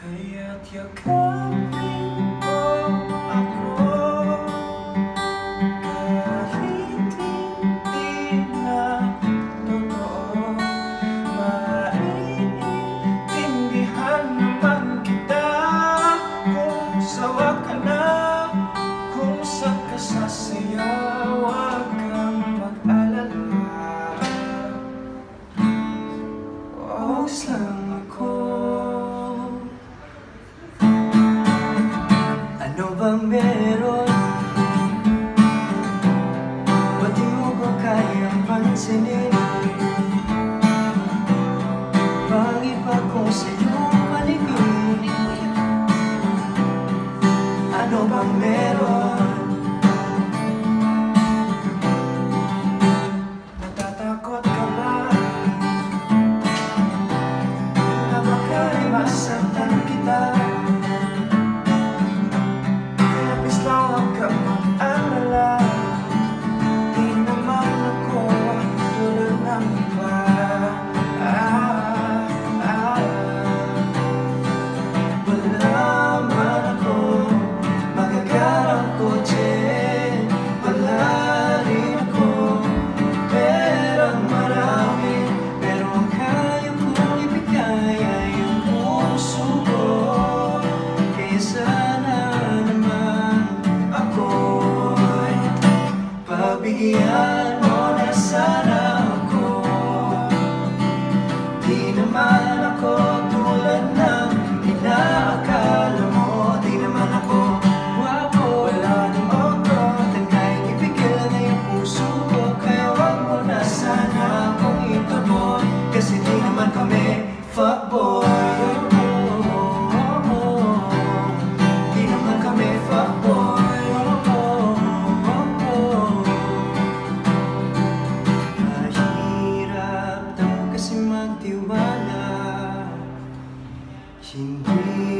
Kaya't yakapin mo ako kahit hindi na totoo. Maiintindihan naman kita kung sawa ka na, kung saan ka sasayaw. Huwag kang mag-alala, oras lang ako. Ano bang meron? Ba't di mo ko kayang pansinin? Pag-iba ko sa iyong paligid. Ano bang meron? Natatakot ka ba na baka masaktan kita? Huwag kang mag-alala, di naman ako tulad ng iba. Wala man ako magagarang kotse, wala rin ako perang marami, pero ang kaya kong ibigay ay ang puso ko. Kaya sana pagbigyan mo na sana ako. Di naman ako tulad ng inaakala mo. Di naman ako wapo, wala ng otot, ang kahit ipigil na yung puso ko. Kaya wag mo na sana akong itaboy, kasi di naman kami fuckboy. Di naman kami fuckboy. Magtiwala, hindi